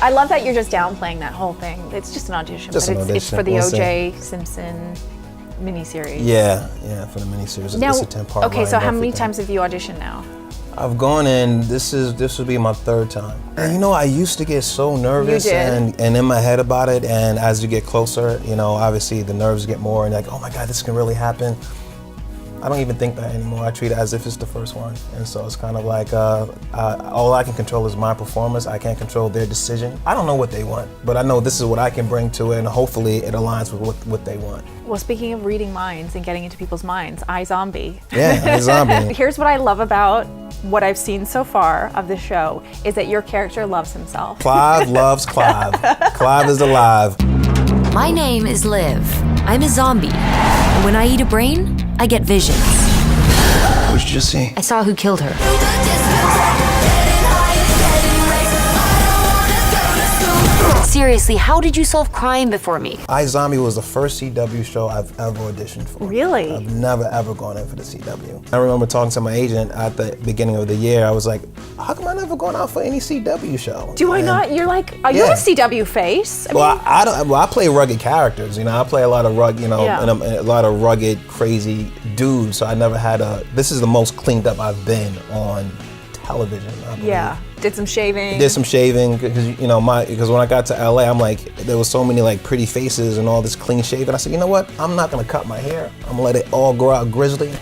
I love that you're just downplaying that whole thing. It's just an audition, Just but an audition. it's for the We'll O.J. Simpson miniseries. Yeah, for the miniseries. Now, It's a 10-part okay, so line, how many everything. times have you auditioned now? I've gone in, this would be my third time. And you know, I used to get so nervous You did. and in my head about it, and as you get closer, you know, obviously the nerves get more and like, oh my God, this can really happen. I don't even think that anymore. I treat it as if it's the first one. And so it's kind of like, all I can control is my performance. I can't control their decision. I don't know what they want, but I know this is what I can bring to it, and hopefully it aligns with what they want. Well, speaking of reading minds and getting into people's minds, iZombie. Yeah, zombie. Here's what I love about what I've seen so far of the show is that your character loves himself. Clive loves Clive. Clive is alive. My name is Liv. I'm a zombie. And when I eat a brain, I get visions. What did you just see? I saw who killed her. Seriously, how did you solve crime before me? iZombie was the first CW show I've ever auditioned for. Really? I've never ever gone in for the CW. I remember talking to my agent at the beginning of the year. I was like, how come I never gone out for any CW show? Do I And- not? You're like, are you Yeah. a CW face? I Well, mean, I don't. Well, I play rugged characters. You know, I play a lot of Yeah. and a lot of rugged, crazy dudes. So I never had a. This is the most cleaned up I've been on television. I believe. yeah. Did some shaving. Did some shaving because because when I got to LA, I'm like, there was so many like pretty faces and all this clean shaven. I said, you know what? I'm not gonna cut my hair. I'm gonna let it all grow out grizzly,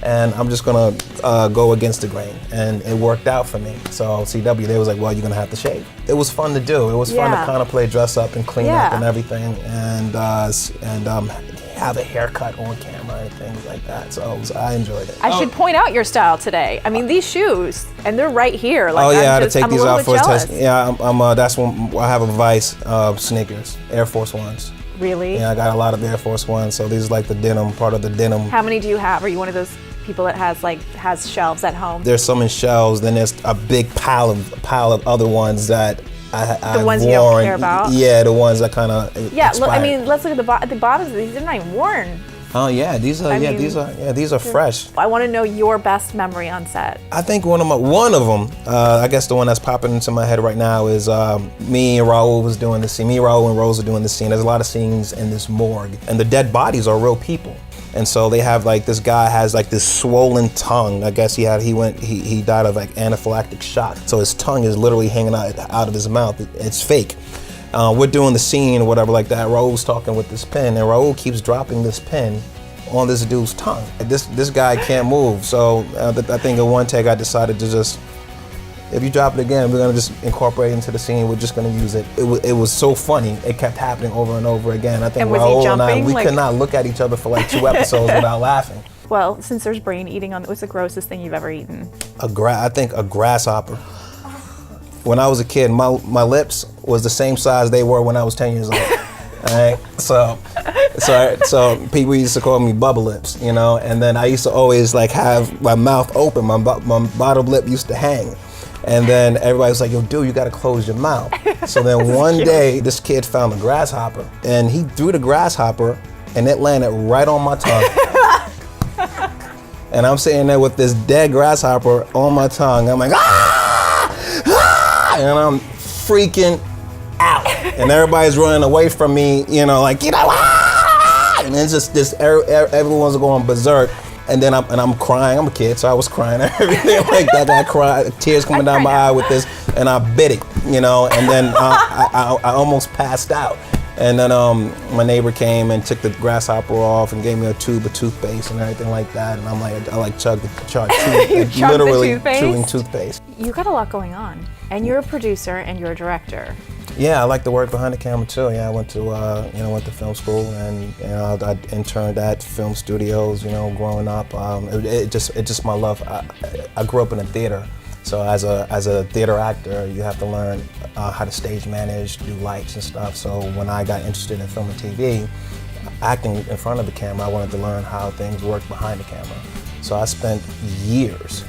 and I'm just gonna go against the grain. And it worked out for me. So CW, they was like, well, you're gonna have to shave. It was fun to do. It was fun to Yeah. kind of play dress up and clean up Yeah. and everything, and have a haircut on camera and things like that. So I enjoyed it. I should point out your style today. I mean, these shoes, and they're right here. Like, Oh yeah, I had to I'm take a these little out bit for a jealous. test. Yeah, that's when I have a Vice sneakers, Air Force Ones. Really? Yeah, I got a lot of Air Force Ones, so these are like the denim, part of the denim. How many do you have? Are you one of those people that has shelves at home? There's some in shelves, then there's a big pile of other ones that I've ones worn. you don't care about? Yeah, the ones that kind of Yeah, look, I mean, let's look at the bottoms of these. They're not even worn. Oh yeah, these are these are fresh. I want to know your best memory on set. I think one of them, I guess the one that's popping into my head right now is me and Raul was doing the scene. Me, Raul, and Rose are doing the scene. There's a lot of scenes in this morgue, and the dead bodies are real people. And so they have like this guy has like this swollen tongue. I guess he died of like anaphylactic shock. So his tongue is literally hanging out of his mouth. It's fake. We're doing the scene or whatever like that. Raul's talking with this pen, and Raul keeps dropping this pen on this dude's tongue. This guy can't move. So I think in one take I decided to just, if you drop it again, we're gonna just incorporate it into the scene. We're just gonna use it. It was so funny. It kept happening over and over again. I think And was he Raul and I, jumping? we could not look at each other for like 2 episodes without laughing. Well, since there's brain eating on, what's the grossest thing you've ever eaten? I think a grasshopper. When I was a kid, my lips was the same size they were when I was 10 years old. All right, so people used to call me bubble lips, you know, and then I used to always like have my mouth open, my bottom lip used to hang, and then everybody was like, yo, dude, you gotta close your mouth. So then one day, this kid found a grasshopper, and he threw the grasshopper, and it landed right on my tongue. And I'm sitting there with this dead grasshopper on my tongue. I'm like, and I'm freaking out, and everybody's running away from me, you know, like, you know, and it's just everyone's going berserk, and then I'm crying. I'm a kid, so I was crying and everything like that. I cried, tears coming down my eye with this, and I bit it, you know, and then I almost passed out. And then my neighbor came and took the grasshopper off and gave me a tube of toothpaste and everything like that. And I'm like, I like chugged You like, chugged the literally toothpaste? chewing toothpaste. You got a lot going on, and you're a producer and you're a director. Yeah, I like to work behind the camera too. Yeah, I went to film school, and I interned at film studios. You know, growing up, it's just my love. I grew up in a theater, so as a theater actor, you have to learn how to stage manage, do lights and stuff. So when I got interested in film and TV, acting in front of the camera, I wanted to learn how things work behind the camera. So I spent years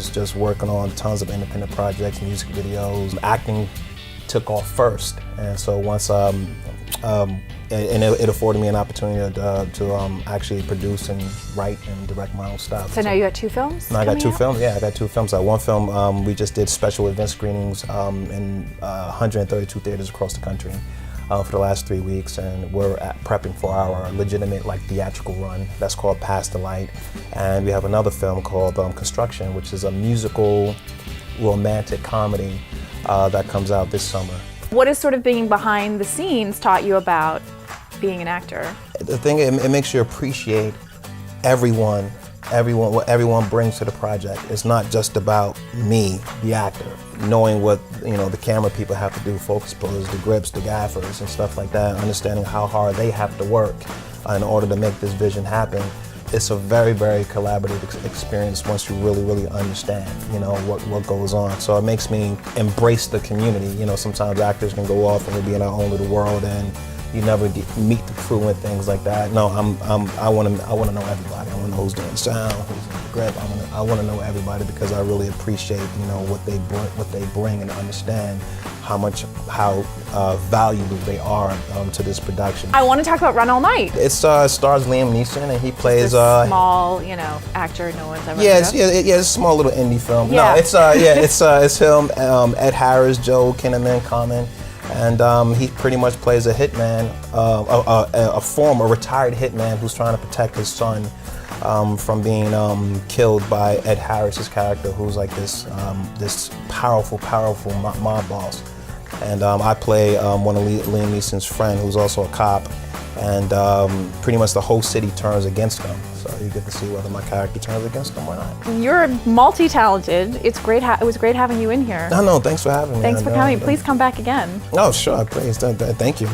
just working on tons of independent projects, music videos. Acting took off first, and so once And it afforded me an opportunity to actually produce and write and direct my own stuff. So now you got 2 films? No, I got coming 2 out? films. Yeah, I got 2 films. One film, we just did special event screenings in 132 theaters across the country for the last 3 weeks, and we're prepping for our legitimate, like, theatrical run. That's called Past the Light. And we have another film called Construction, which is a musical, romantic comedy that comes out this summer. What has sort of being behind the scenes taught you about being an actor? The thing, it makes you appreciate everyone, what everyone brings to the project. It's not just about me, the actor, knowing what, you know, the camera people have to do, focus pullers, the grips, the gaffers, and stuff like that, understanding how hard they have to work in order to make this vision happen. It's a very, very collaborative experience once you really, really understand, you know, what goes on. So it makes me embrace the community. You know, sometimes actors can go off and we'll be in our own little world and you never meet the crew and things like that. No, I want to know everybody. I want to know who's doing sound, who's in the grip. I want to know everybody because I really appreciate, you know, what they bring and understand how valuable they are to this production. I want to talk about Run All Night. It stars Liam Neeson and he plays This small, you know, actor no one's ever yeah, heard it's, of. it's a small little indie film. Yeah. No, it's him, Ed Harris, Joe Kinnaman, Common, and he pretty much plays a hitman, a retired hitman who's trying to protect his son from being killed by Ed Harris's character, who's like this powerful mob boss. And I play one of Liam Neeson's friend, who's also a cop, and pretty much the whole city turns against him. So you get to see whether my character turns against him or not. You're multi-talented. It was great having you in here. No, thanks for having me. Thanks for coming. Please come back again. Oh, sure, please. Thank you.